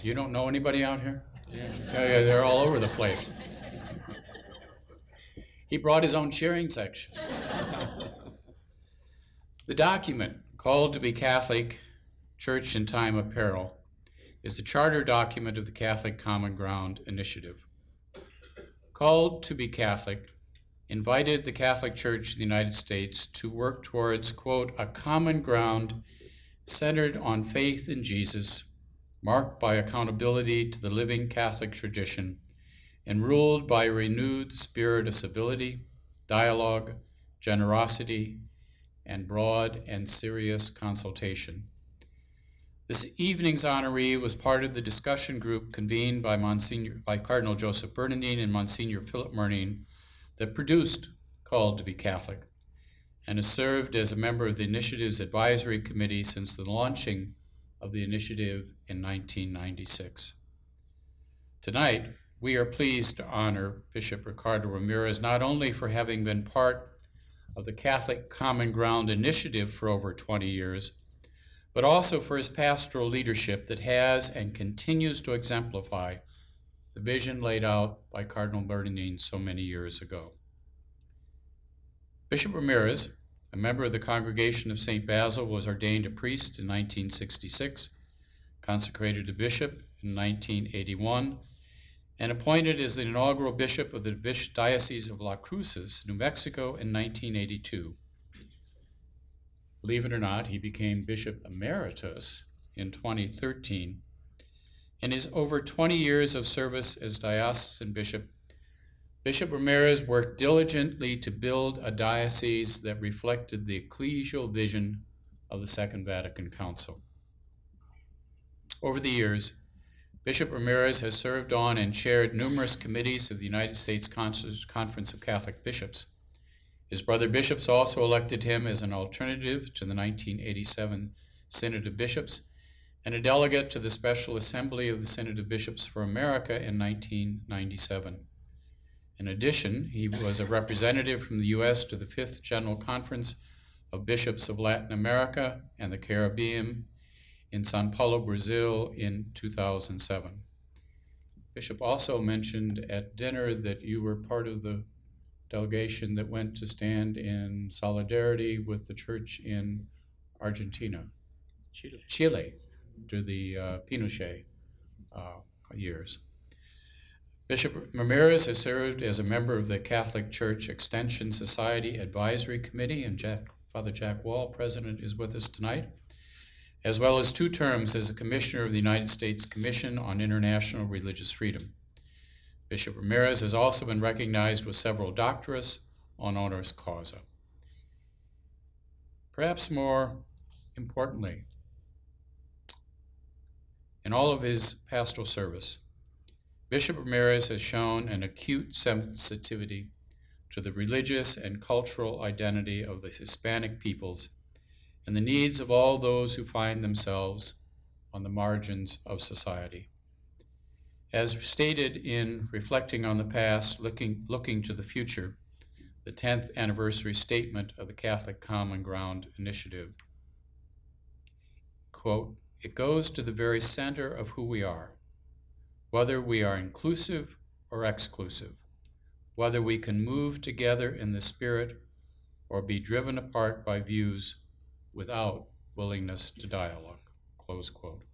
You don't know anybody out here? Yeah, they're all over the place. He brought his own cheering section. The document, called to be Catholic Church in Time of Peril, is the charter document of the Catholic Common Ground Initiative. Called to be Catholic invited the Catholic Church of the United States to work towards, quote, a common ground centered on faith in Jesus, marked by accountability to the living Catholic tradition, and ruled by a renewed spirit of civility, dialogue, generosity, and broad and serious consultation. This evening's honoree was part of the discussion group convened by Cardinal Joseph Bernardin and Monsignor Philip Murnion that produced Called to be Catholic, and has served as a member of the initiative's advisory committee since the launching of the initiative in 1996. Tonight, we are pleased to honor Bishop Ricardo Ramírez not only for having been part of the Catholic Common Ground Initiative for over 20 years, but also for his pastoral leadership that has and continues to exemplify the vision laid out by Cardinal Bernardin so many years ago. Bishop Ramírez, a member of the Congregation of St. Basil, was ordained a priest in 1966, consecrated a bishop in 1981, and appointed as the inaugural bishop of the Diocese of Las Cruces, New Mexico in 1982. Believe it or not, he became Bishop Emeritus in 2013. In his over 20 years of service as diocesan bishop, Bishop Ramírez worked diligently to build a diocese that reflected the ecclesial vision of the Second Vatican Council. Over the years, Bishop Ramírez has served on and chaired numerous committees of the United States Conference of Catholic Bishops. His brother bishops also elected him as an alternative to the 1987 Synod of Bishops and a delegate to the Special Assembly of the Synod of Bishops for America in 1997. In addition, he was a representative from the U.S. to the Fifth General Conference of Bishops of Latin America and the Caribbean in Sao Paulo, Brazil in 2007. Bishop also mentioned at dinner that you were part of the delegation that went to stand in solidarity with the church in Argentina, Chile, to the Pinochet years. Bishop Ramírez has served as a member of the Catholic Church Extension Society Advisory Committee, and Father Jack Wall, president, is with us tonight, as well as 2 terms as a commissioner of the United States Commission on International Religious Freedom. Bishop Ramírez has also been recognized with several doctorates on honoris causa. Perhaps more importantly, in all of his pastoral service, Bishop Ramírez has shown an acute sensitivity to the religious and cultural identity of the Hispanic peoples and the needs of all those who find themselves on the margins of society. As stated in Reflecting on the Past, Looking to the Future, the 10th anniversary statement of the Catholic Common Ground Initiative, quote, it goes to the very center of who we are, whether we are inclusive or exclusive, whether we can move together in the spirit or be driven apart by views without willingness to dialogue, close quote.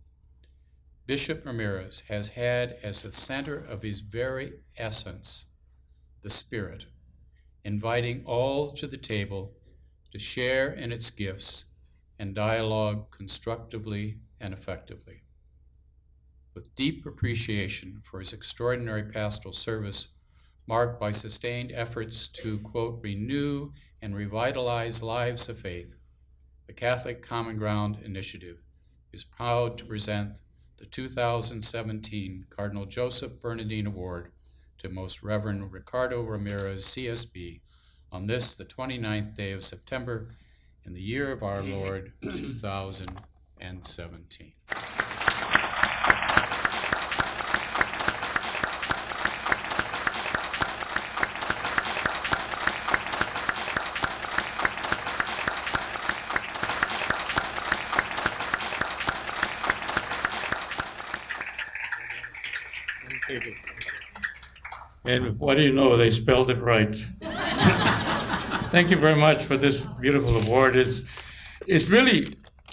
Bishop Ramírez has had as the center of his very essence the Spirit, inviting all to the table to share in its gifts and dialogue constructively and effectively. With deep appreciation for his extraordinary pastoral service, marked by sustained efforts to, quote, renew and revitalize lives of faith, the Catholic Common Ground Initiative is proud to present the 2017 Cardinal Joseph Bernardin Award to Most Reverend Ricardo Ramírez, CSB, on this, the 29th day of September, in the year of our Lord, 2017. And what do you know? They spelled it right. Thank you very much for this beautiful award. It's really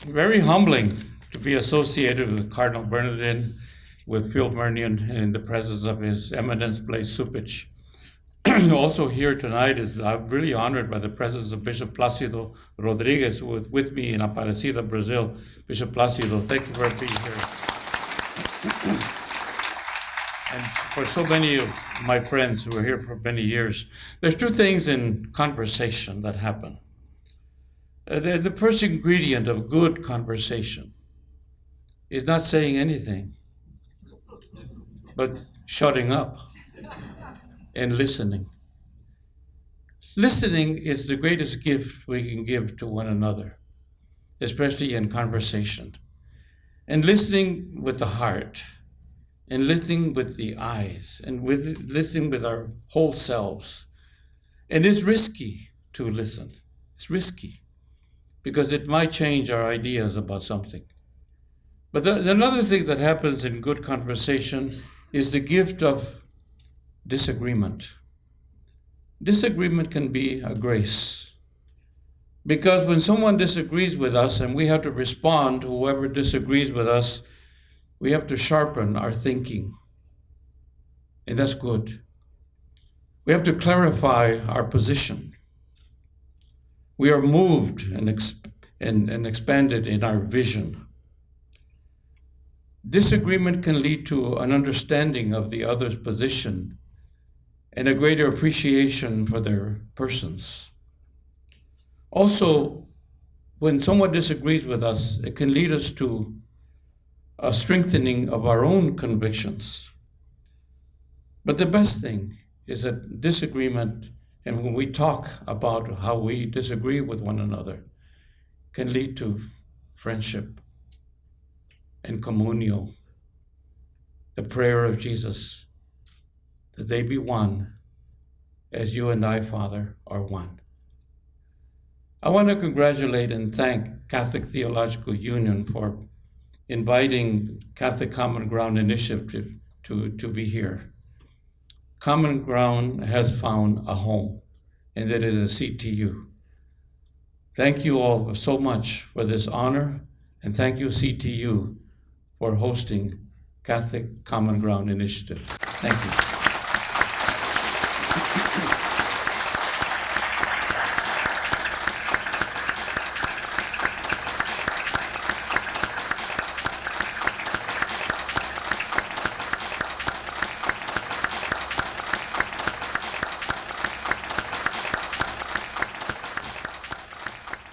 very humbling to be associated with Cardinal Bernardin, with Phil Murnion, and in the presence of His Eminence Blase Cupich. Also here tonight I'm really honored by the presence of Bishop Plácido Rodriguez, who was with me in Aparecida, Brazil. Bishop Plácido, thank you for being here. And for so many of my friends who are here for many years, there's two things in conversation that happen. The first ingredient of good conversation is not saying anything, but shutting up and listening. Listening is the greatest gift we can give to one another, especially in conversation. And listening with the heart, and listening with the eyes, and listening with our whole selves. And it's risky to listen. It's risky because it might change our ideas about something. But another thing that happens in good conversation is the gift of disagreement. Disagreement can be a grace. Because when someone disagrees with us and we have to respond to whoever disagrees with us, we have to sharpen our thinking. And that's good. We have to clarify our position. We are moved and expanded in our vision. Disagreement can lead to an understanding of the other's position and a greater appreciation for their persons. Also, when someone disagrees with us, it can lead us to a strengthening of our own convictions. But the best thing is that disagreement, and when we talk about how we disagree with one another, can lead to friendship and communio, the prayer of Jesus, that they be one as you and I, Father, are one. I want to congratulate and thank Catholic Theological Union for inviting Catholic Common Ground Initiative to be here. Common Ground has found a home, and that is a CTU. Thank you all so much for this honor, and thank you, CTU, for hosting Catholic Common Ground Initiative. Thank you.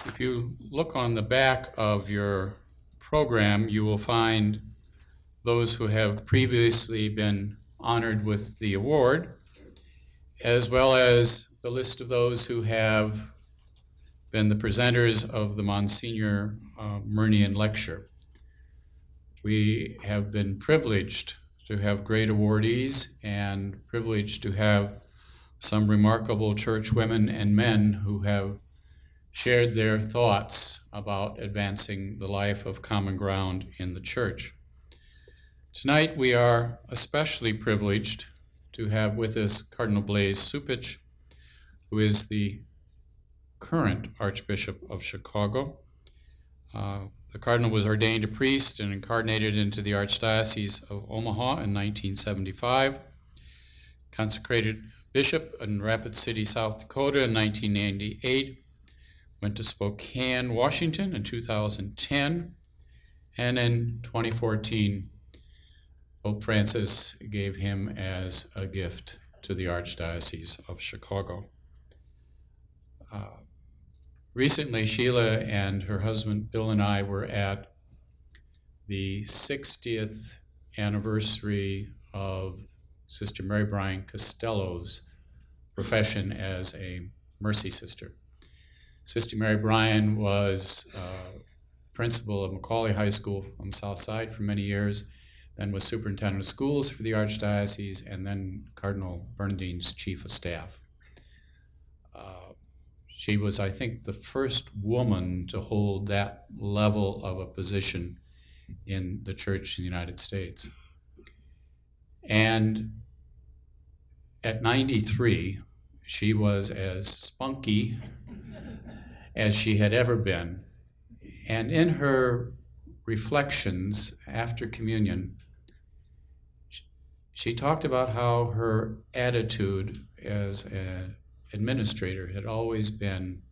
If you look on the back of your program, you will find those who have previously been honored with the award, as well as the list of those who have been the presenters of the Monsignor Murnion Lecture. We have been privileged to have great awardees and privileged to have some remarkable church women and men who have shared their thoughts about advancing the life of common ground in the church. Tonight we are especially privileged to have with us Cardinal Blase Cupich, who is the current Archbishop of Chicago. The Cardinal was ordained a priest and incarnated into the Archdiocese of Omaha in 1975, consecrated bishop in Rapid City, South Dakota in 1998, went to Spokane, Washington in 2010, and in 2014, Pope Francis gave him as a gift to the Archdiocese of Chicago. Recently, Sheila and her husband Bill and I were at the 60th anniversary of Sister Mary Brian Costello's profession as a mercy sister. Sister Mary Brian was principal of Macaulay High School on the South Side for many years, then was superintendent of schools for the Archdiocese, and then Cardinal Bernardin's chief of staff. She was, I think, the first woman to hold that level of a position in the Church in the United States. And At 93, she was as spunky as she had ever been. And in her reflections after communion, she talked about how her attitude as an administrator had always been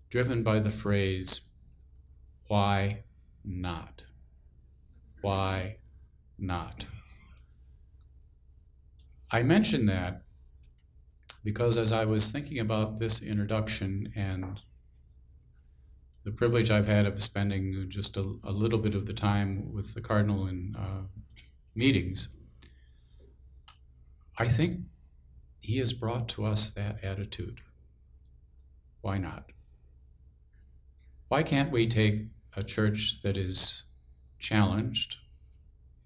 driven by the phrase, why not? Why not? I mention that because as I was thinking about this introduction and the privilege I've had of spending just a little bit of the time with the Cardinal in meetings, I think he has brought to us that attitude. Why not? Why can't we take a church that is challenged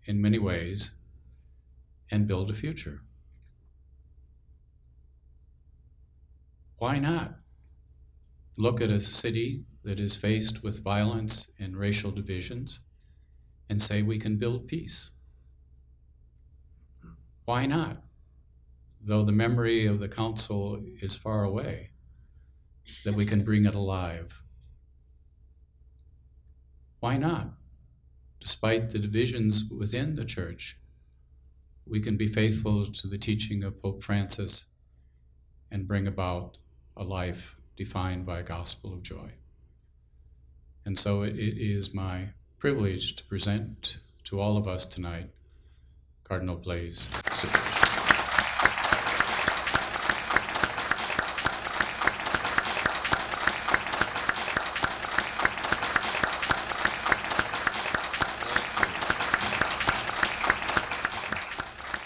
in many ways and build a future? Why not look at a city that is faced with violence and racial divisions and say we can build peace? Why not? Though the memory of the council is far away, that we can bring it alive. Why not? Despite the divisions within the church, we can be faithful to the teaching of Pope Francis and bring about a life defined by a gospel of joy. And so it is my privilege to present to all of us tonight Cardinal Blase.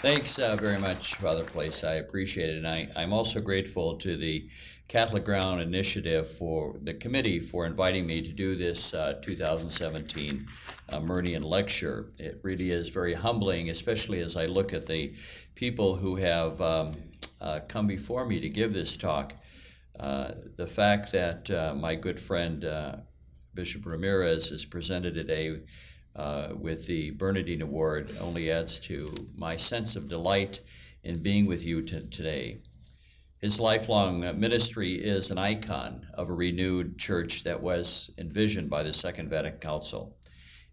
Thanks very much, Father Blase. I appreciate it. And I'm also grateful to the Catholic Ground Initiative for the committee for inviting me to do this 2017 Murnion lecture. It really is very humbling, especially as I look at the people who have come before me to give this talk. The fact that my good friend Bishop Ramírez is presented today with the Bernardin Award only adds to my sense of delight in being with you today. His lifelong ministry is an icon of a renewed church that was envisioned by the Second Vatican Council.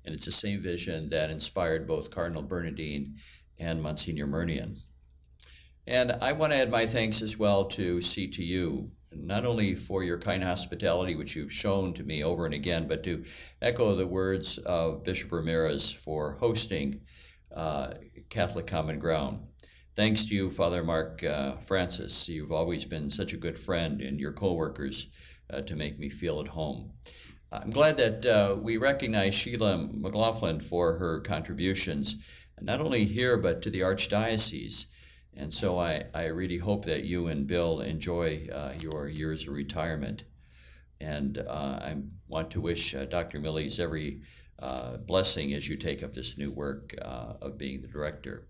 And it's the same vision that inspired both Cardinal Bernardin and Monsignor Murnion. And I want to add my thanks as well to CTU, not only for your kind hospitality, which you've shown to me over and again, but to echo the words of Bishop Ramírez for hosting Catholic Common Ground. Thanks to you, Father Mark Francis. You've always been such a good friend and your co-workers to make me feel at home. I'm glad that we recognize Sheila McLaughlin for her contributions, not only here, but to the Archdiocese. And so I really hope that you and Bill enjoy your years of retirement. And I want to wish Dr. Millies every blessing as you take up this new work of being the director.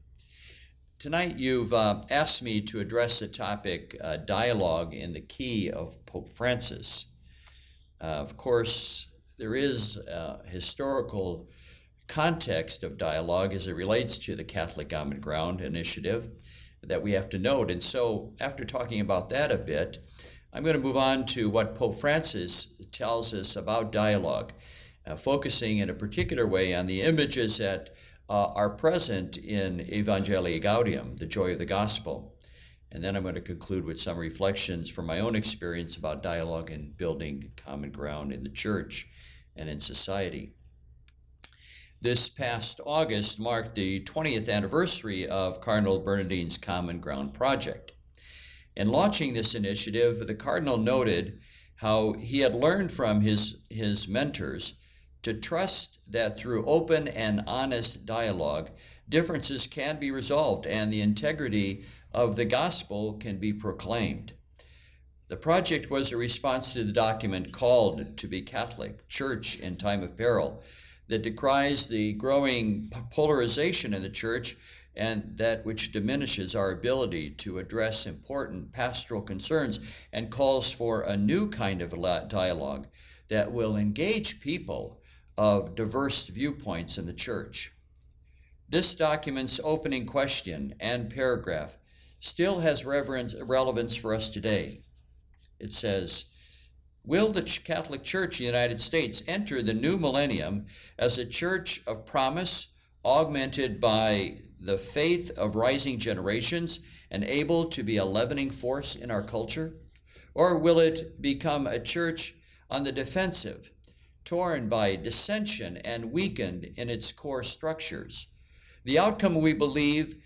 Tonight you've asked me to address the topic dialogue in the key of Pope Francis. Of course, there is a historical context of dialogue as it relates to the Catholic Common Ground initiative that we have to note. And so after talking about that a bit, I'm going to move on to what Pope Francis tells us about dialogue, focusing in a particular way on the images that are present in Evangelii Gaudium, the joy of the gospel. And then I'm going to conclude with some reflections from my own experience about dialogue and building common ground in the church and in society. This past August marked the 20th anniversary of Cardinal Bernardin's Common Ground project. In launching this initiative, the Cardinal noted how he had learned from his mentors to trust that through open and honest dialogue, differences can be resolved and the integrity of the gospel can be proclaimed. The project was a response to the document called to be Catholic, Church in Time of Peril, that decries the growing polarization in the church and that which diminishes our ability to address important pastoral concerns and calls for a new kind of dialogue that will engage people of diverse viewpoints in the church. This document's opening question and paragraph still has relevance for us today. It says, will the Catholic Church in the United States enter the new millennium as a church of promise, augmented by the faith of rising generations and able to be a leavening force in our culture? Or will it become a church on the defensive, torn by dissension and weakened in its core structures? The outcome, we believe,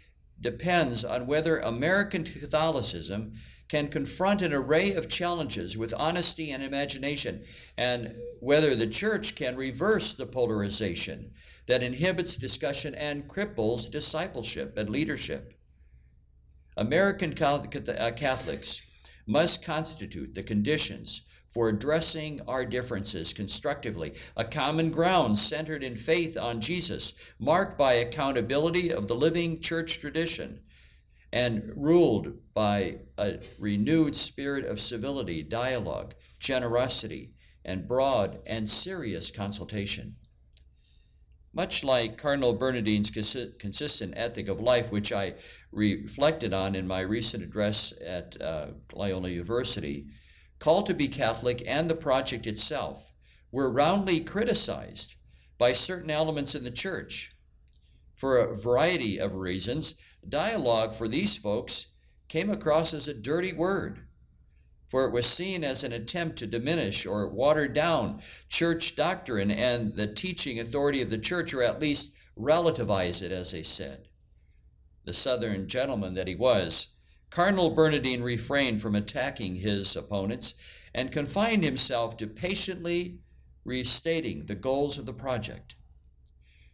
depends on whether American Catholicism can confront an array of challenges with honesty and imagination, and whether the Church can reverse the polarization that inhibits discussion and cripples discipleship and leadership. American Catholics must constitute the conditions for addressing our differences constructively, a common ground centered in faith on Jesus, marked by accountability of the living church tradition, and ruled by a renewed spirit of civility, dialogue, generosity, and broad and serious consultation. Much like Cardinal Bernardin's consistent ethic of life, which I reflected on in my recent address at Loyola University, Call to be Catholic and the project itself were roundly criticized by certain elements in the church. For a variety of reasons, dialogue for these folks came across as a dirty word, for it was seen as an attempt to diminish or water down church doctrine and the teaching authority of the church, or at least relativize it, as they said. The Southern gentleman that he was, Cardinal Bernardin refrained from attacking his opponents and confined himself to patiently restating the goals of the project.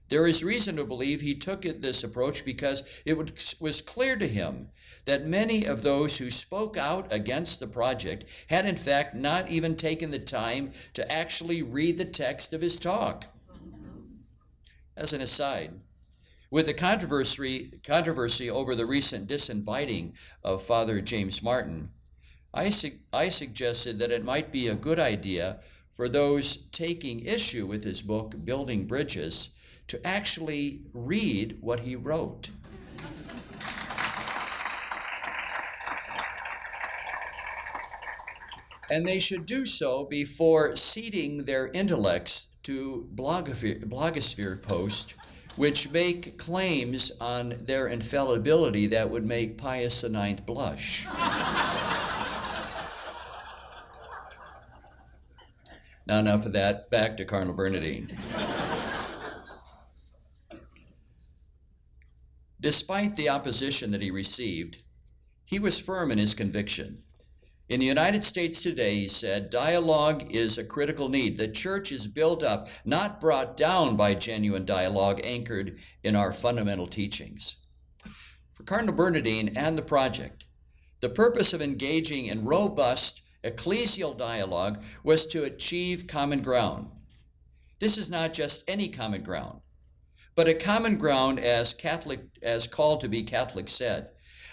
There is reason to believe he took this approach because it was clear to him that many of those who spoke out against the project had in fact not even taken the time to actually read the text of his talk. As an aside, with the controversy over the recent disinviting of Father James Martin, I suggested that it might be a good idea for those taking issue with his book, Building Bridges, to actually read what he wrote. And they should do so before ceding their intellects to blogosphere posts which make claims on their infallibility that would make Pius IX blush. Now enough of that, back to Cardinal Bernardin. Despite the opposition that he received, he was firm in his conviction. In the United States today, he said, dialogue is a critical need. The church is built up, not brought down by genuine dialogue anchored in our fundamental teachings. For Cardinal Bernardin and the project, the purpose of engaging in robust ecclesial dialogue was to achieve common ground. This is not just any common ground, but a common ground, as Called to be Catholic said,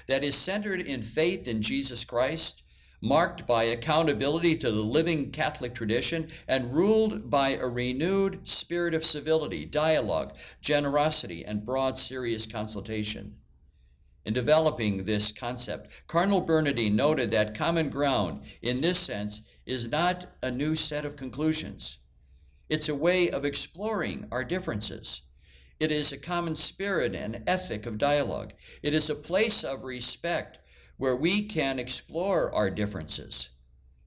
that is centered in faith in Jesus Christ, marked by accountability to the living Catholic tradition, and ruled by a renewed spirit of civility, dialogue, generosity, and broad, serious consultation. In developing this concept, Cardinal Bernardin noted that common ground, in this sense, is not a new set of conclusions. It's a way of exploring our differences. It is a common spirit and ethic of dialogue. It is a place of respect where we can explore our differences,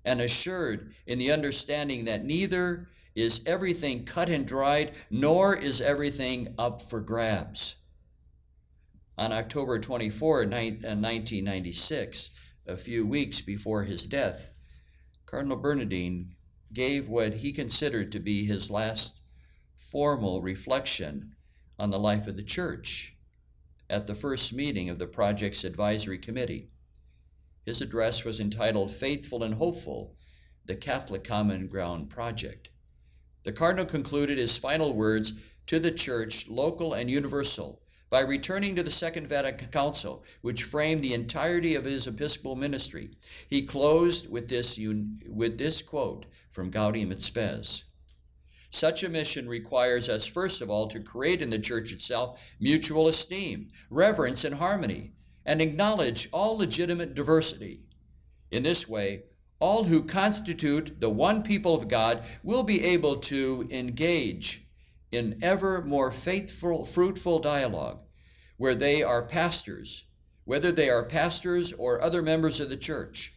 and assured in the understanding that neither is everything cut and dried, nor is everything up for grabs. On October 24, 1996, a few weeks before his death, Cardinal Bernardin gave what he considered to be his last formal reflection on the life of the church at the first meeting of the project's advisory committee. His address was entitled Faithful and Hopeful, the Catholic Common Ground Project. The Cardinal concluded his final words to the Church, local and universal, by returning to the Second Vatican Council, which framed the entirety of his episcopal ministry. He closed with this quote from Gaudium et Spes. Such a mission requires us, first of all, to create in the Church itself mutual esteem, reverence, and harmony, and acknowledge all legitimate diversity. In this way, all who constitute the one people of God will be able to engage in ever more faithful, fruitful dialogue, whether they are pastors or other members of the church.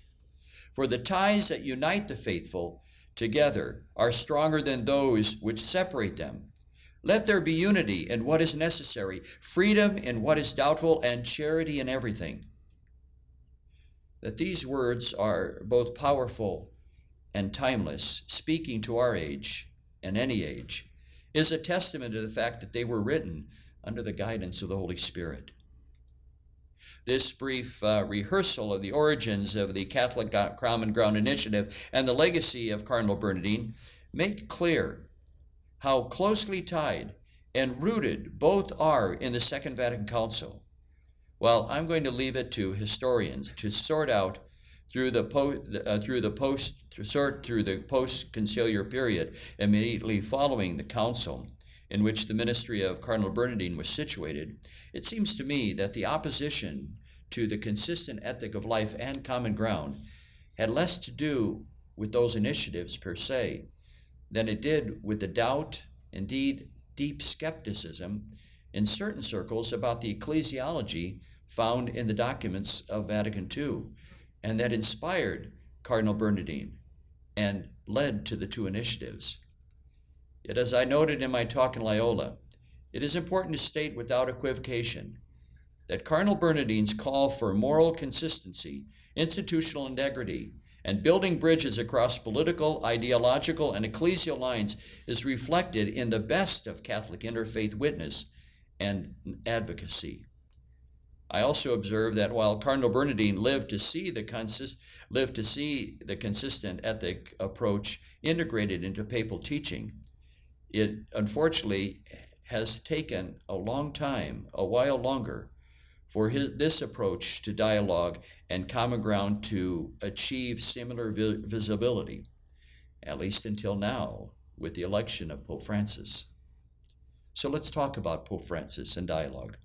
For the ties that unite the faithful together are stronger than those which separate them. Let there be unity in what is necessary, freedom in what is doubtful, and charity in everything. That these words are both powerful and timeless, speaking to our age and any age, is a testament to the fact that they were written under the guidance of the Holy Spirit. This brief rehearsal of the origins of the Catholic Common Ground Initiative and the legacy of Cardinal Bernardin make clear how closely tied and rooted both are in the Second Vatican Council. Well, I'm going to leave it to historians to sort out through the post-conciliar period immediately following the council, in which the ministry of Cardinal Bernardin was situated. It seems to me that the opposition to the consistent ethic of life and common ground had less to do with those initiatives per se than it did with the doubt, indeed deep skepticism, in certain circles about the ecclesiology found in the documents of Vatican II, and that inspired Cardinal Bernardin and led to the two initiatives. Yet, as I noted in my talk in Loyola, it is important to state without equivocation that Cardinal Bernardin's call for moral consistency, institutional integrity, and building bridges across political, ideological, and ecclesial lines is reflected in the best of Catholic interfaith witness and advocacy. I also observe that while Cardinal Bernardin lived to see the consistent ethic approach integrated into papal teaching, it unfortunately has taken a long time, a while longer, for this approach to dialogue and common ground to achieve similar visibility, at least until now, with the election of Pope Francis. So let's talk about Pope Francis and dialogue.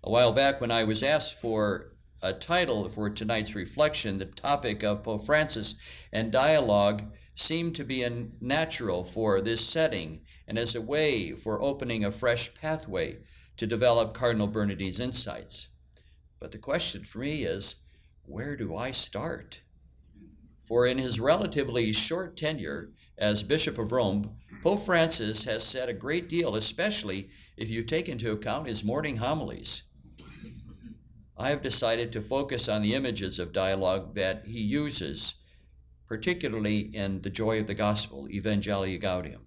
A while back, when I was asked for a title for tonight's reflection, the topic of Pope Francis and dialogue seemed to be natural for this setting and as a way for opening a fresh pathway to develop Cardinal Bernardin's insights. But the question for me is, where do I start? For in his relatively short tenure as Bishop of Rome, Pope Francis has said a great deal, especially if you take into account his morning homilies. I have decided to focus on the images of dialogue that he uses, particularly in The Joy of the Gospel, Evangelii Gaudium.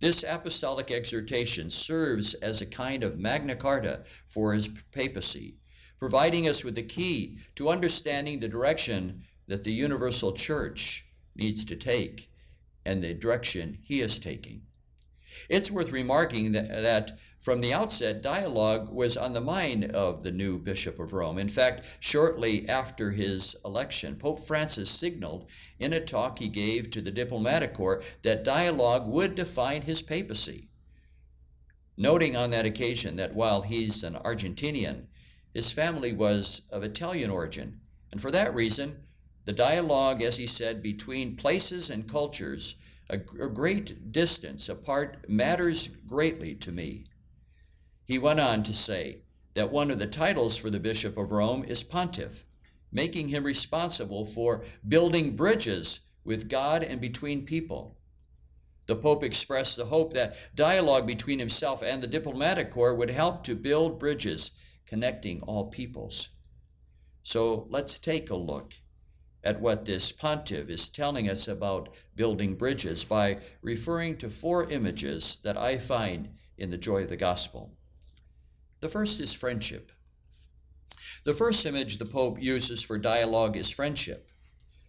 This apostolic exhortation serves as a kind of Magna Carta for his papacy, providing us with the key to understanding the direction that the universal church needs to take and the direction he is taking. It's worth remarking that from the outset, dialogue was on the mind of the new Bishop of Rome. In fact, shortly after his election, Pope Francis signaled in a talk he gave to the diplomatic corps that dialogue would define his papacy, noting on that occasion that while he's an Argentinian, his family was of Italian origin, and for that reason, the dialogue, as he said, between places and cultures a great distance apart matters greatly to me. He went on to say that one of the titles for the Bishop of Rome is Pontiff, making him responsible for building bridges with God and between people. The Pope expressed the hope that dialogue between himself and the diplomatic corps would help to build bridges connecting all peoples. So let's take a look at what this pontiff is telling us about building bridges by referring to 4 images that I find in The Joy of the Gospel. The first is friendship. The first image the Pope uses for dialogue is friendship,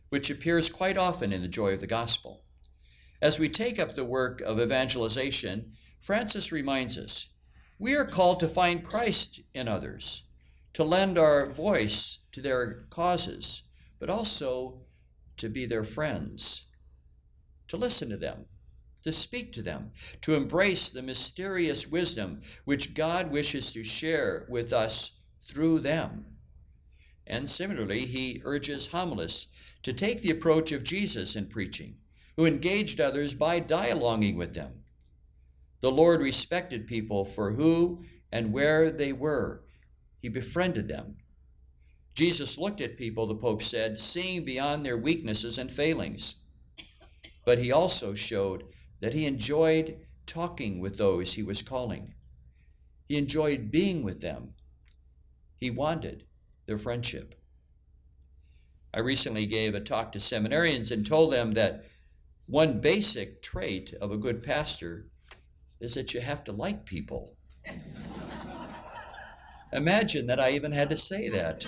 which appears quite often in The Joy of the Gospel. As we take up the work of evangelization, Francis reminds us, we are called to find Christ in others, to lend our voice to their causes, but also to be their friends, to listen to them, to speak to them, to embrace the mysterious wisdom which God wishes to share with us through them. And similarly, he urges homilists to take the approach of Jesus in preaching, who engaged others by dialoguing with them. The Lord respected people for who and where they were. He befriended them. Jesus looked at people, the Pope said, seeing beyond their weaknesses and failings. But he also showed that he enjoyed talking with those he was calling. He enjoyed being with them. He wanted their friendship. I recently gave a talk to seminarians and told them that one basic trait of a good pastor is that you have to like people. Imagine that I even had to say that.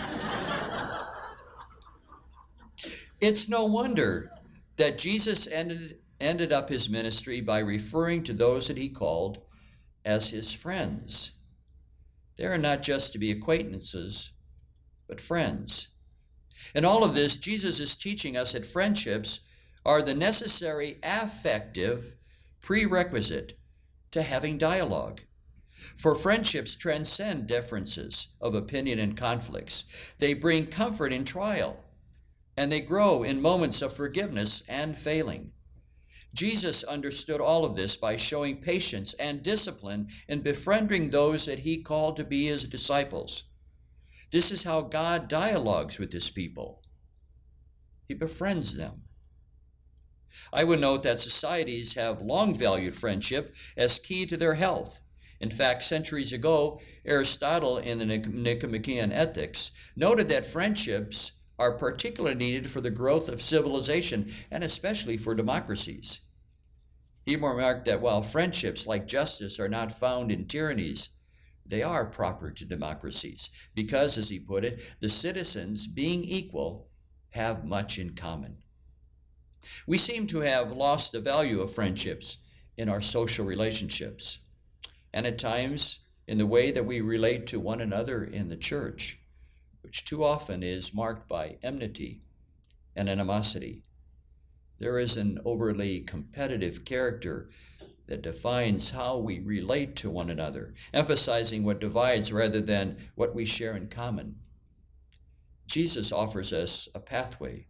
It's no wonder that Jesus ended up his ministry by referring to those that he called as his friends. They are not just to be acquaintances, but friends. In all of this, Jesus is teaching us that friendships are the necessary affective prerequisite to having dialogue. For friendships transcend differences of opinion and conflicts. They bring comfort in trial, and they grow in moments of forgiveness and failing. Jesus understood all of this by showing patience and discipline in befriending those that he called to be his disciples. This is how God dialogues with his people. He befriends them. I would note that societies have long valued friendship as key to their health. In fact, centuries ago, Aristotle in the Nicomachean Ethics noted that friendships are particularly needed for the growth of civilization and especially for democracies. He remarked that while friendships like justice are not found in tyrannies, they are proper to democracies because, as he put it, the citizens, being equal, have much in common. We seem to have lost the value of friendships in our social relationships, and at times in the way that we relate to one another in the church, which too often is marked by enmity and animosity. There is an overly competitive character that defines how we relate to one another, emphasizing what divides rather than what we share in common. Jesus offers us a pathway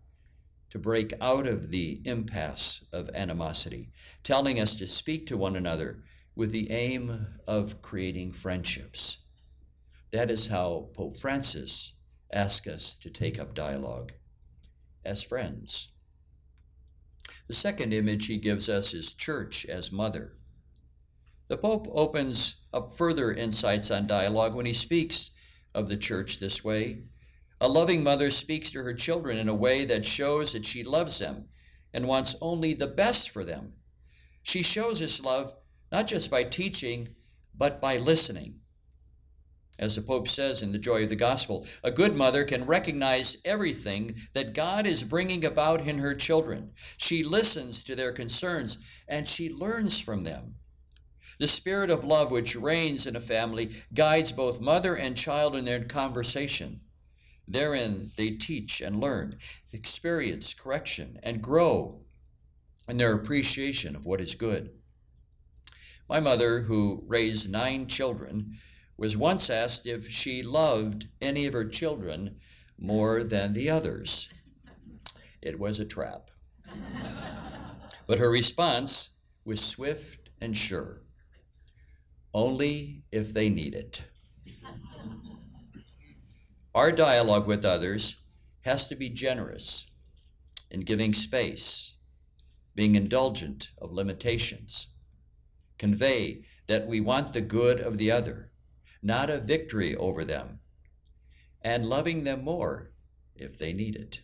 to break out of the impasse of animosity, telling us to speak to one another with the aim of creating friendships. That is how Pope Francis asks us to take up dialogue as friends. The second image he gives us is church as mother. The Pope opens up further insights on dialogue when he speaks of the church this way. A loving mother speaks to her children in a way that shows that she loves them and wants only the best for them. She shows this love not just by teaching, but by listening. As the Pope says in The Joy of the Gospel, a good mother can recognize everything that God is bringing about in her children. She listens to their concerns and she learns from them. The spirit of love which reigns in a family guides both mother and child in their conversation. Therein they teach and learn, experience correction, and grow in their appreciation of what is good. My mother, who raised 9 children, was once asked if she loved any of her children more than the others. It was a trap. But her response was swift and sure. Only if they need it. Our dialogue with others has to be generous in giving space, being indulgent of limitations, convey that we want the good of the other, not a victory over them, and loving them more if they need it.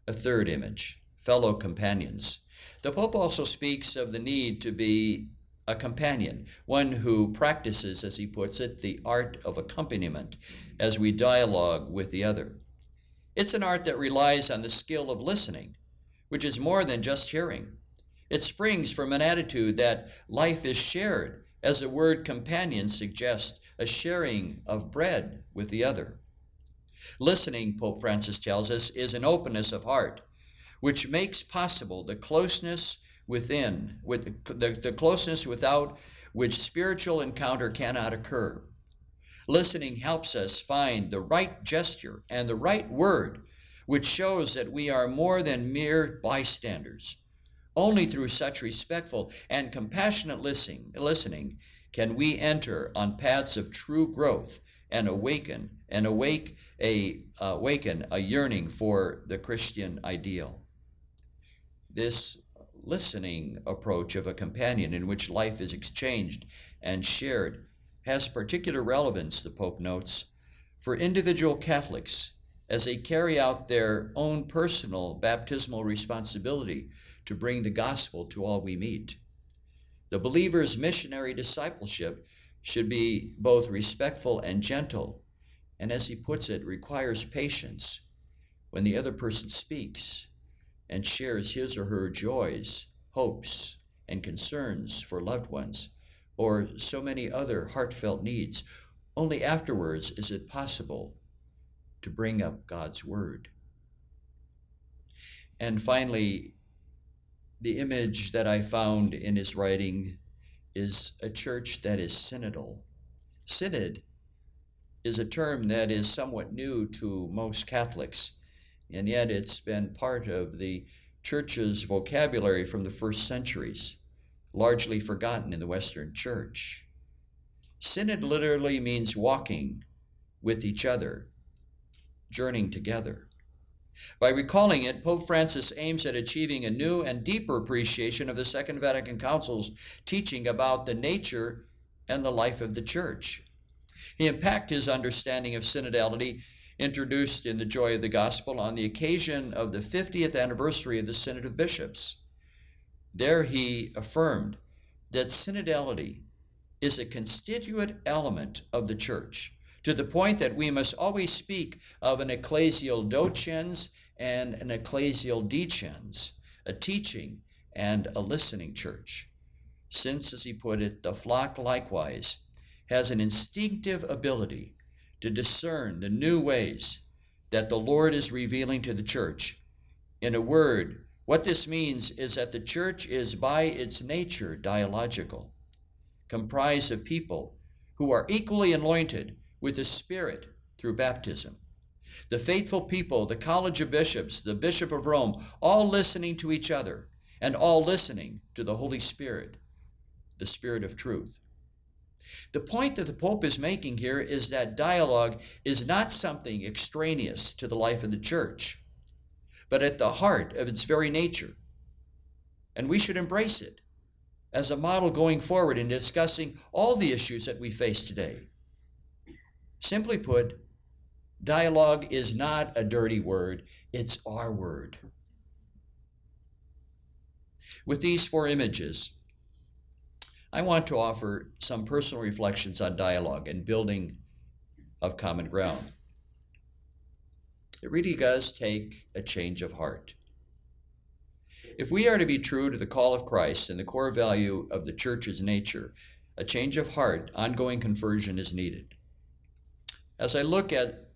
A third image, fellow companions. The Pope also speaks of the need to be a companion, one who practices, as he puts it, the art of accompaniment as we dialogue with the other. It's an art that relies on the skill of listening, which is more than just hearing. It springs from an attitude that life is shared, as the word companion suggests, a sharing of bread with the other. Listening, Pope Francis tells us, is an openness of heart, which makes possible the closeness within, with the closeness without which spiritual encounter cannot occur. Listening helps us find the right gesture and the right word, which shows that we are more than mere bystanders. Only through such respectful and compassionate listening can we enter on paths of true growth and awaken a yearning for the Christian ideal. This listening approach of a companion in which life is exchanged and shared has particular relevance, the Pope notes, for individual Catholics as they carry out their own personal baptismal responsibility to bring the gospel to all we meet. The believer's missionary discipleship should be both respectful and gentle, and as he puts it, requires patience when the other person speaks and shares his or her joys, hopes, and concerns for loved ones, or so many other heartfelt needs. Only afterwards is it possible to bring up God's word. And finally, the image that I found in his writing is a church that is synodal. Synod is a term that is somewhat new to most Catholics, and yet it's been part of the church's vocabulary from the first centuries, largely forgotten in the Western Church. Synod literally means walking with each other, journeying together. By recalling it, Pope Francis aims at achieving a new and deeper appreciation of the Second Vatican Council's teaching about the nature and the life of the Church. He unpacked his understanding of synodality, introduced in The Joy of the Gospel, on the occasion of the 50th anniversary of the Synod of Bishops. There he affirmed that synodality is a constituent element of the Church, to the point that we must always speak of an ecclesial docens and an ecclesial decens, a teaching and a listening church, since, as he put it, the flock likewise has an instinctive ability to discern the new ways that the Lord is revealing to the church. In a word, what this means is that the church is by its nature dialogical, comprised of people who are equally anointed with the Spirit through baptism. The faithful people, the College of Bishops, the Bishop of Rome, all listening to each other and all listening to the Holy Spirit, the Spirit of truth. The point that the Pope is making here is that dialogue is not something extraneous to the life of the Church, but at the heart of its very nature. And we should embrace it as a model going forward in discussing all the issues that we face today. Simply put, dialogue is not a dirty word, it's our word. With these four images, I want to offer some personal reflections on dialogue and building of common ground. It really does take a change of heart. If we are to be true to the call of Christ and the core value of the Church's nature, a change of heart, ongoing conversion is needed. As I look at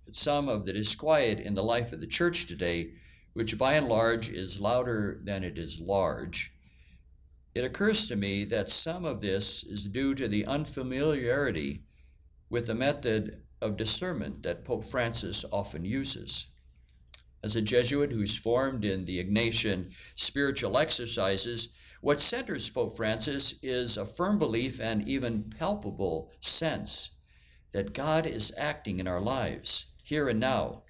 some of the disquiet in the life of the Church today, which by and large is louder than it is large, it occurs to me that some of this is due to the unfamiliarity with the method of discernment that Pope Francis often uses. As a Jesuit who's formed in the Ignatian spiritual exercises, what centers Pope Francis is a firm belief and even palpable sense that God is acting in our lives, here and now,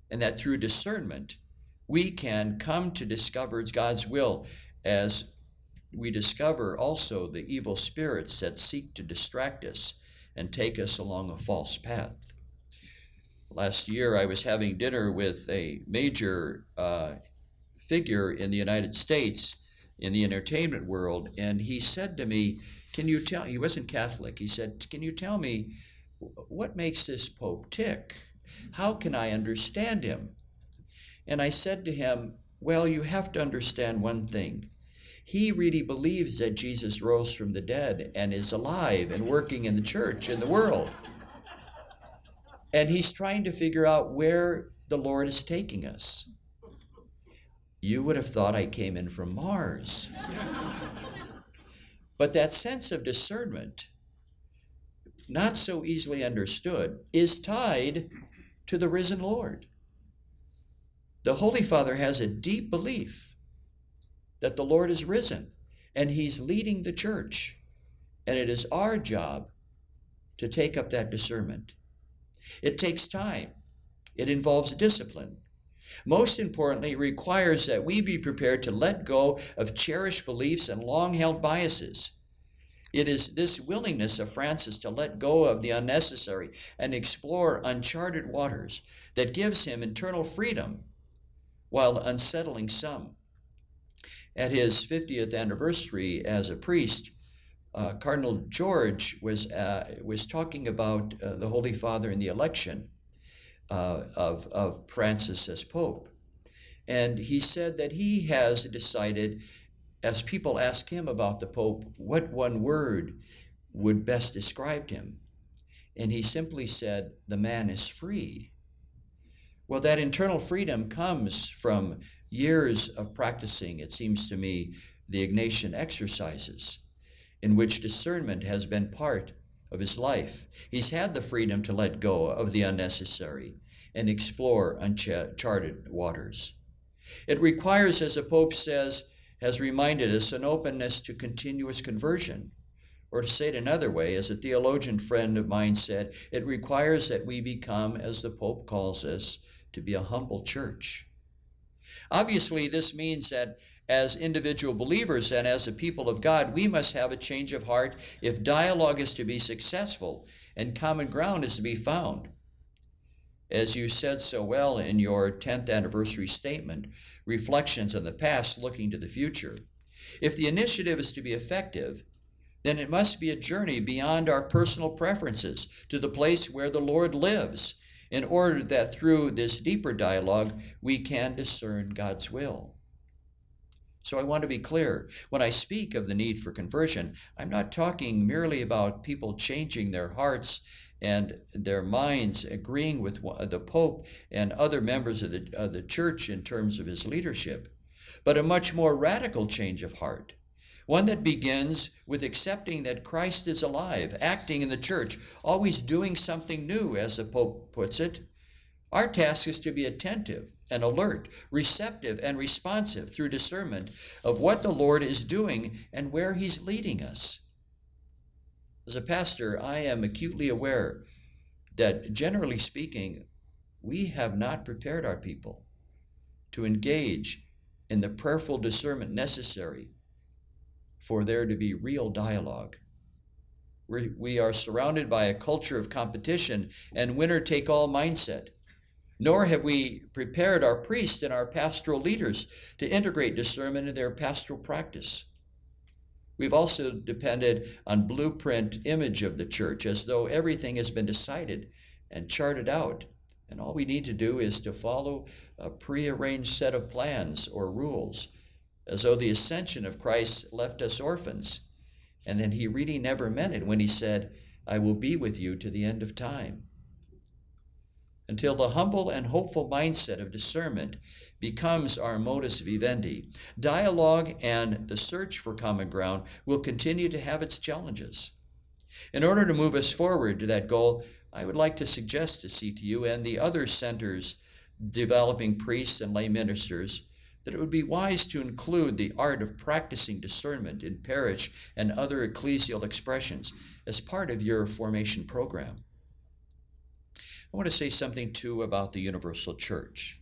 and that through discernment, we can come to discover God's will as we discover also the evil spirits that seek to distract us and take us along a false path. Last year, I was having dinner with a major figure in the United States in the entertainment world, and he said to me, he wasn't Catholic, he said, can you tell me what makes this Pope tick? How can I understand him? And I said to him, well, you have to understand one thing. He really believes that Jesus rose from the dead and is alive and working in the church, in the world. And he's trying to figure out where the Lord is taking us. You would have thought I came in from Mars. But that sense of discernment not so easily understood, is tied to the risen Lord. The Holy Father has a deep belief that the Lord is risen and he's leading the church. And it is our job to take up that discernment. It takes time. It involves discipline. Most importantly, it requires that we be prepared to let go of cherished beliefs and long-held biases. It is this willingness of Francis to let go of the unnecessary and explore uncharted waters that gives him internal freedom while unsettling some. At his 50th anniversary as a priest, Cardinal George was talking about the Holy Father and the election of Francis as Pope. And he said that he has decided, as people ask him about the Pope, what one word would best describe him. And he simply said, the man is free. Well, that internal freedom comes from years of practicing, it seems to me, the Ignatian exercises, in which discernment has been part of his life. He's had the freedom to let go of the unnecessary and explore uncharted waters. It requires, as the Pope says, has reminded us, an openness to continuous conversion. Or to say it another way, as a theologian friend of mine said, it requires that we become, as the Pope calls us, to be a humble church. Obviously, this means that as individual believers and as a people of God, we must have a change of heart if dialogue is to be successful and common ground is to be found. As you said so well in your 10th anniversary statement, reflections on the past looking to the future. If the initiative is to be effective, then it must be a journey beyond our personal preferences to the place where the Lord lives, in order that through this deeper dialogue, we can discern God's will. So I want to be clear. When I speak of the need for conversion, I'm not talking merely about people changing their hearts and their minds, agreeing with the Pope and other members of the church in terms of his leadership, but a much more radical change of heart. One that begins with accepting that Christ is alive, acting in the church, always doing something new, as the Pope puts it. Our task is to be attentive and alert, receptive and responsive through discernment of what the Lord is doing and where he's leading us. As a pastor, I am acutely aware that, generally speaking, we have not prepared our people to engage in the prayerful discernment necessary for there to be real dialogue. We are surrounded by a culture of competition and winner-take-all mindset. Nor have we prepared our priests and our pastoral leaders to integrate discernment in their pastoral practice. We've also depended on blueprint image of the church, as though everything has been decided and charted out, and all we need to do is to follow a prearranged set of plans or rules, as though the ascension of Christ left us orphans, and that he really never meant it when he said, I will be with you to the end of time. Until the humble and hopeful mindset of discernment becomes our modus vivendi, dialogue and the search for common ground will continue to have its challenges. In order to move us forward to that goal, I would like to suggest to CTU and the other centers developing priests and lay ministers that it would be wise to include the art of practicing discernment in parish and other ecclesial expressions as part of your formation program. I want to say something too about the Universal Church.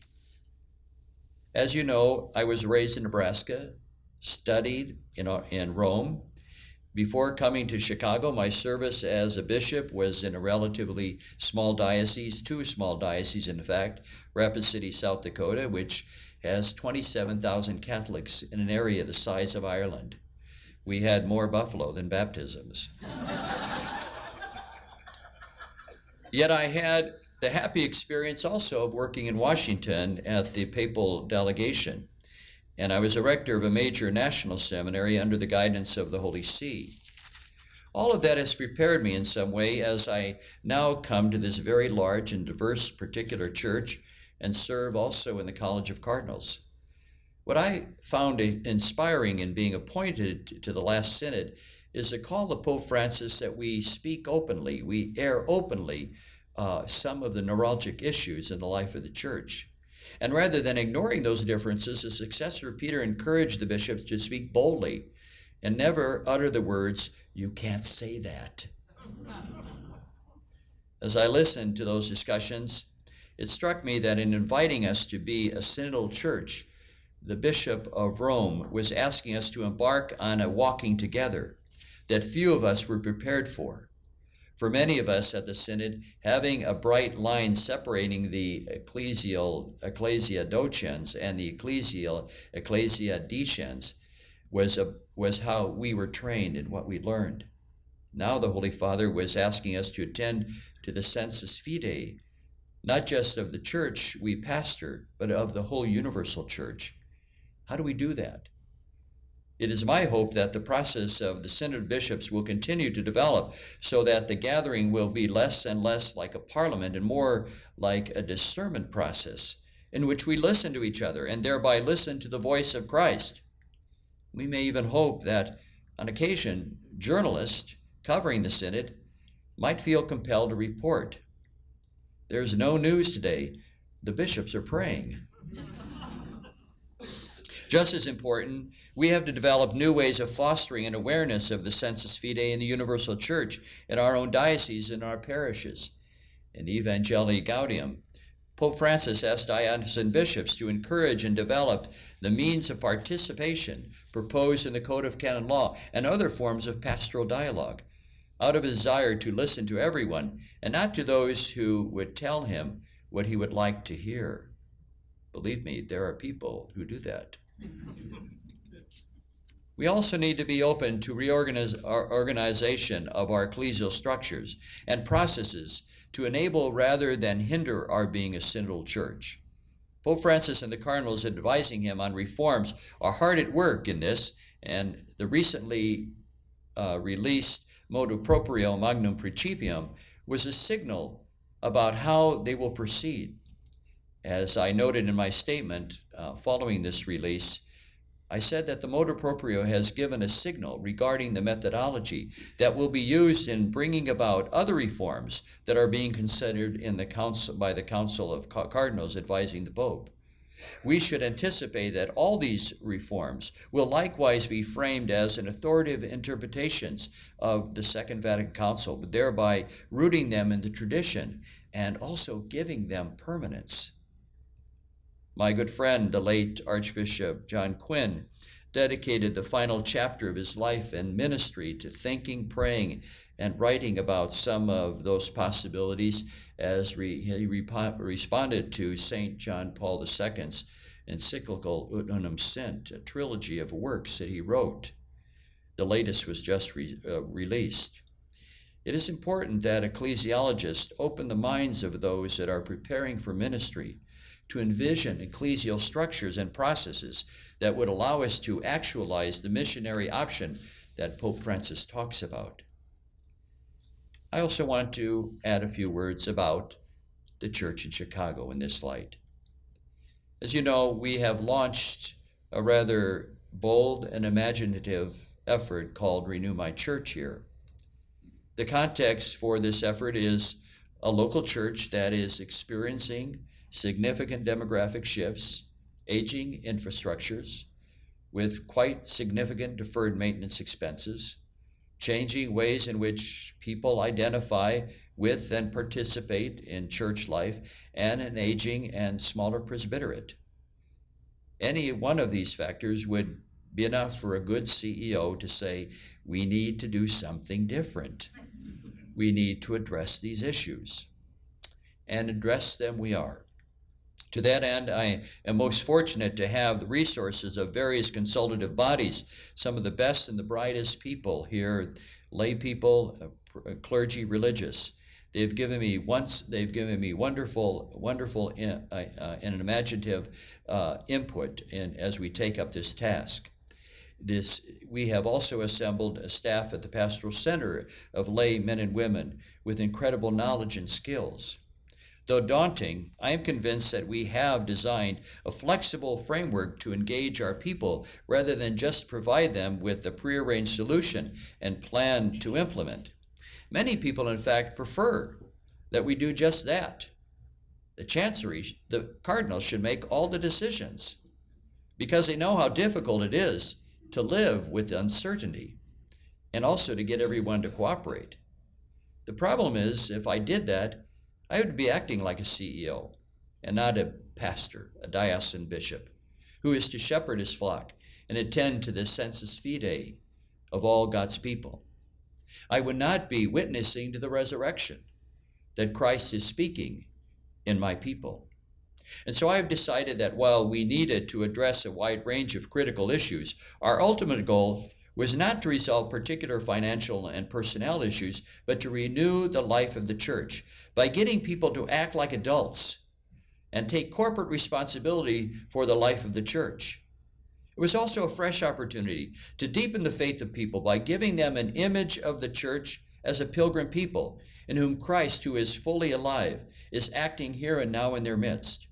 As you know, I was raised in Nebraska, studied in Rome. Before coming to Chicago, my service as a bishop was in a relatively small diocese, two small dioceses in fact, Rapid City, South Dakota, which has 27,000 Catholics in an area the size of Ireland. We had more buffalo than baptisms. Yet I had the happy experience also of working in Washington at the papal delegation. And I was a rector of a major national seminary under the guidance of the Holy See. All of that has prepared me in some way as I now come to this very large and diverse particular church and serve also in the College of Cardinals. What I found inspiring in being appointed to the last synod is the call of Pope Francis that we speak openly, we air openly some of the neuralgic issues in the life of the church. And rather than ignoring those differences, the successor Peter encouraged the bishops to speak boldly and never utter the words, "You can't say that." As I listened to those discussions, it struck me that in inviting us to be a synodal church, the Bishop of Rome was asking us to embark on a walking together that few of us were prepared for. For many of us at the synod, having a bright line separating the ecclesia docens and the ecclesia decens was how we were trained and what we learned. Now the Holy Father was asking us to attend to the sensus fidei, not just of the church we pastor, but of the whole universal church. How do we do that? It is my hope that the process of the Synod of Bishops will continue to develop so that the gathering will be less and less like a parliament and more like a discernment process in which we listen to each other and thereby listen to the voice of Christ. We may even hope that on occasion journalists covering the Synod might feel compelled to report, "There's no news today. The bishops are praying." Just as important, we have to develop new ways of fostering an awareness of the sensus fidei in the universal church, in our own dioceses and our parishes. In Evangelii Gaudium, Pope Francis asked diocesan bishops to encourage and develop the means of participation proposed in the Code of Canon Law and other forms of pastoral dialogue, out of a desire to listen to everyone and not to those who would tell him what he would like to hear. Believe me, there are people who do that. We also need to be open to organization of our ecclesial structures and processes to enable rather than hinder our being a synodal church. Pope Francis and the cardinals advising him on reforms are hard at work in this, and the recently released Motu Proprio Magnum Principium was a signal about how they will proceed. As I noted in my statement following this release, I said that the Motu Proprio has given a signal regarding the methodology that will be used in bringing about other reforms that are being considered in the council by the Council of Cardinals advising the Pope. We should anticipate that all these reforms will likewise be framed as an authoritative interpretations of the Second Vatican Council, but thereby rooting them in the tradition and also giving them permanence. My good friend, the late Archbishop John Quinn, dedicated the final chapter of his life and ministry to thinking, praying, and writing about some of those possibilities as he responded to St. John Paul II's encyclical Ut Unum Sint, a trilogy of works that he wrote. The latest was just released. It is important that ecclesiologists open the minds of those that are preparing for ministry to envision ecclesial structures and processes that would allow us to actualize the missionary option that Pope Francis talks about. I also want to add a few words about the church in Chicago in this light. As you know, we have launched a rather bold and imaginative effort called Renew My Church here. The context for this effort is a local church that is experiencing significant demographic shifts, aging infrastructures with quite significant deferred maintenance expenses, changing ways in which people identify with and participate in church life, and an aging and smaller presbyterate. Any one of these factors would be enough for a good CEO to say, we need to do something different. We need to address these issues. And address them we are. To that end, I am most fortunate to have the resources of various consultative bodies, some of the best and the brightest people here, lay people, clergy, religious. They've given me wonderful and imaginative input as we take up this task. We have also assembled a staff at the Pastoral Center of lay men and women with incredible knowledge and skills. Though daunting, I am convinced that we have designed a flexible framework to engage our people rather than just provide them with a prearranged solution and plan to implement. Many people, in fact, prefer that we do just that. The chancery, the cardinals, should make all the decisions because they know how difficult it is to live with uncertainty and also to get everyone to cooperate. The problem is, if I did that, I would be acting like a CEO and not a pastor, a diocesan bishop, who is to shepherd his flock and attend to the sensus fidei of all God's people. I would not be witnessing to the resurrection that Christ is speaking in my people. And so I have decided that while we needed to address a wide range of critical issues, our ultimate goal was not to resolve particular financial and personnel issues, but to renew the life of the church by getting people to act like adults and take corporate responsibility for the life of the church. It was also a fresh opportunity to deepen the faith of people by giving them an image of the church as a pilgrim people in whom Christ, who is fully alive, is acting here and now in their midst.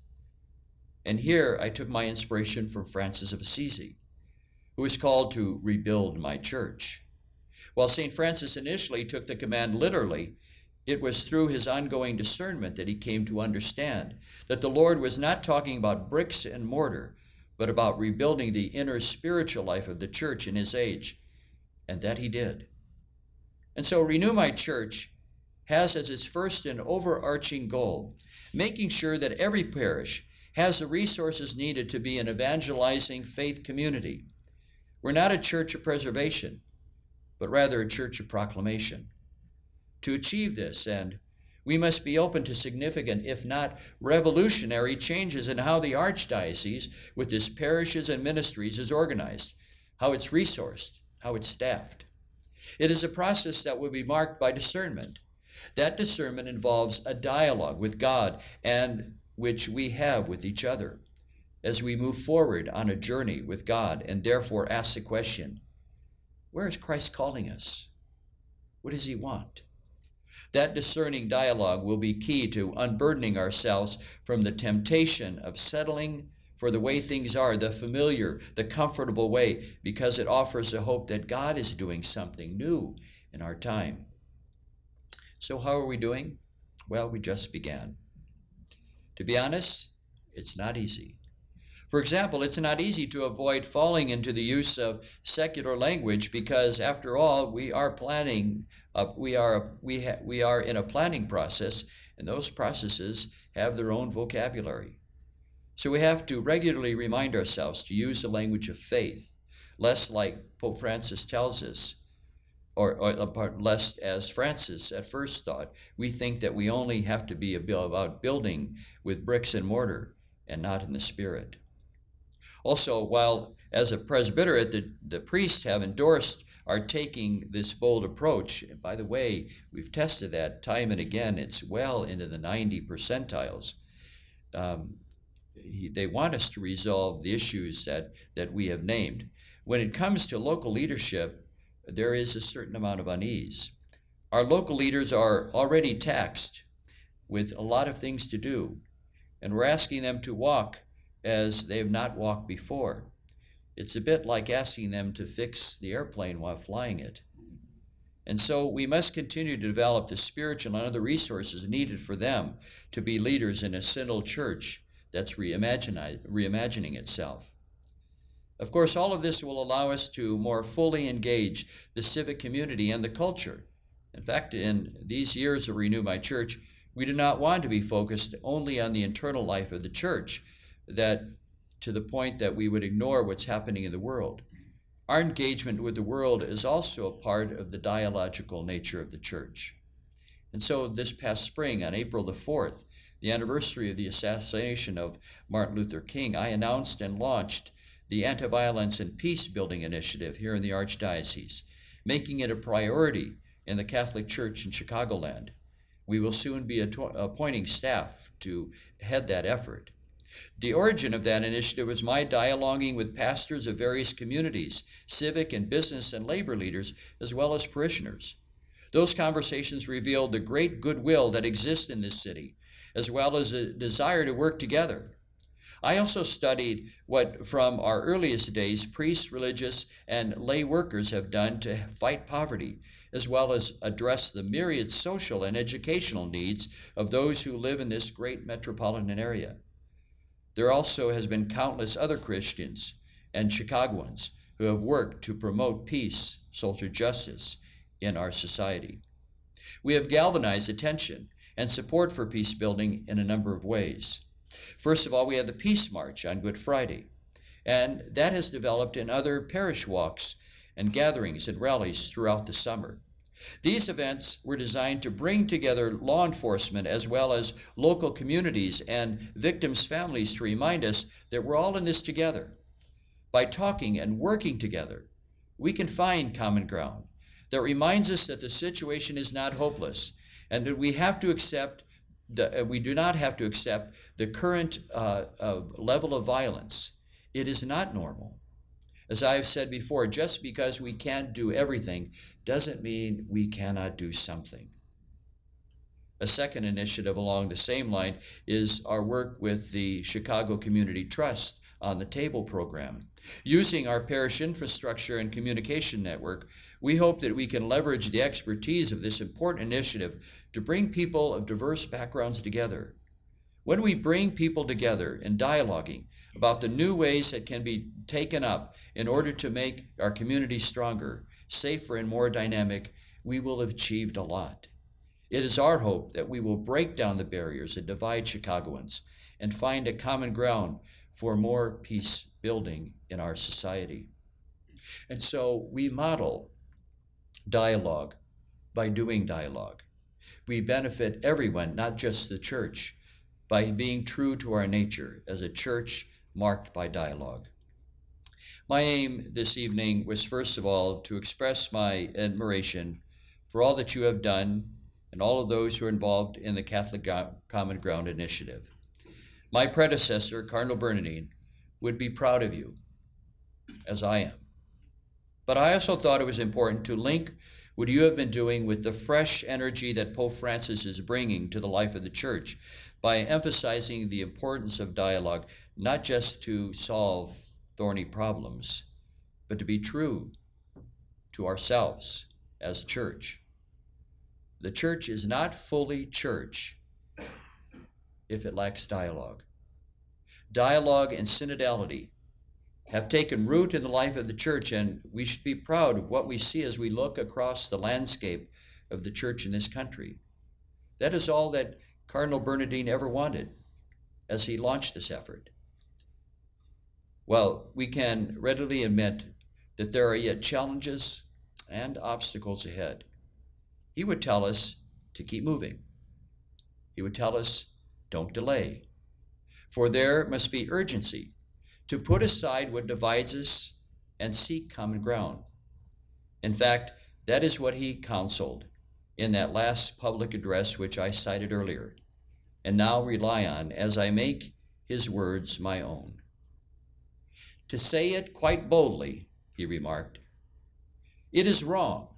And here I took my inspiration from Francis of Assisi, who is called to rebuild my church. While St. Francis initially took the command literally, it was through his ongoing discernment that he came to understand that the Lord was not talking about bricks and mortar, but about rebuilding the inner spiritual life of the church in his age, and that he did. And so Renew My Church has as its first and overarching goal making sure that every parish has the resources needed to be an evangelizing faith community. We're not a church of preservation, but rather a church of proclamation. To achieve this, and we must be open to significant, if not revolutionary, changes in how the Archdiocese, with its parishes and ministries, is organized, how it's resourced, how it's staffed. It is a process that will be marked by discernment. That discernment involves a dialogue with God and which we have with each other as we move forward on a journey with God, and therefore ask the question, where is Christ calling us? What does he want? That discerning dialogue will be key to unburdening ourselves from the temptation of settling for the way things are, the familiar, the comfortable way, because it offers a hope that God is doing something new in our time. So how are we doing? Well, we just began. To be honest, it's not easy. For example, it's not easy to avoid falling into the use of secular language because, after all, we are planning. We are in a planning process, and those processes have their own vocabulary. So we have to regularly remind ourselves to use the language of faith, lest, like Pope Francis tells us, or lest, as Francis at first thought, we think that we only have to be about building with bricks and mortar and not in the spirit. Also, while as a presbyterate, the priests have endorsed our taking this bold approach, and by the way, we've tested that time and again, it's well into the 90 percentiles. They want us to resolve the issues that we have named. When it comes to local leadership, there is a certain amount of unease. Our local leaders are already taxed with a lot of things to do, and we're asking them to walk as they have not walked before. It's a bit like asking them to fix the airplane while flying it. And so we must continue to develop the spiritual and other resources needed for them to be leaders in a synodal church that's reimagining itself. Of course, all of this will allow us to more fully engage the civic community and the culture. In fact, in these years of Renew My Church, we do not want to be focused only on the internal life of the church, that to the point that we would ignore what's happening in the world. Our engagement with the world is also a part of the dialogical nature of the church. And so this past spring, on April the 4th, the anniversary of the assassination of Martin Luther King, I announced and launched the Anti-Violence and Peace Building Initiative here in the Archdiocese, making it a priority in the Catholic Church in Chicagoland. We will soon be appointing staff to head that effort. The origin of that initiative was my dialoguing with pastors of various communities, civic and business and labor leaders, as well as parishioners. Those conversations revealed the great goodwill that exists in this city as well as a desire to work together. I also studied what from our earliest days priests, religious, and lay workers have done to fight poverty, as well as address the myriad social and educational needs of those who live in this great metropolitan area. There also has been countless other Christians and Chicagoans who have worked to promote peace, social justice in our society. We have galvanized attention and support for peace building in a number of ways. First of all, we had the Peace March on Good Friday, and that has developed in other parish walks and gatherings and rallies throughout the summer. These events were designed to bring together law enforcement as well as local communities and victims' families to remind us that we're all in this together. By talking and working together, we can find common ground that reminds us that the situation is not hopeless and that we do not have to accept the current level of violence. It is not normal. As I have said before, just because we can't do everything doesn't mean we cannot do something. A second initiative along the same line is our work with the Chicago Community Trust on the Table program. Using our parish infrastructure and communication network, we hope that we can leverage the expertise of this important initiative to bring people of diverse backgrounds together. When we bring people together in dialoguing about the new ways that can be taken up in order to make our community stronger, safer, and more dynamic, we will have achieved a lot. It is our hope that we will break down the barriers that divide Chicagoans and find a common ground for more peace building in our society. And so we model dialogue by doing dialogue. We benefit everyone, not just the church, by being true to our nature as a church marked by dialogue. My aim this evening was first of all to express my admiration for all that you have done and all of those who are involved in the Catholic Common Ground Initiative. My predecessor, Cardinal Bernardin, would be proud of you, as I am. But I also thought it was important to link what you have been doing with the fresh energy that Pope Francis is bringing to the life of the church by emphasizing the importance of dialogue, not just to solve thorny problems, but to be true to ourselves as church. The church is not fully church if it lacks dialogue. Dialogue and synodality have taken root in the life of the church, and we should be proud of what we see as we look across the landscape of the church in this country. That is all that Cardinal Bernardin ever wanted as he launched this effort. Well, we can readily admit that there are yet challenges and obstacles ahead. He would tell us to keep moving. He would tell us, don't delay. For there must be urgency to put aside what divides us and seek common ground. In fact, that is what he counseled in that last public address which I cited earlier, and now rely on as I make his words my own. To say it quite boldly, he remarked, it is wrong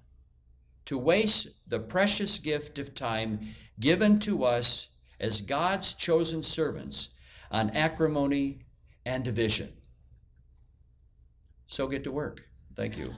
to waste the precious gift of time given to us as God's chosen servants on acrimony and division. So get to work. Thank you.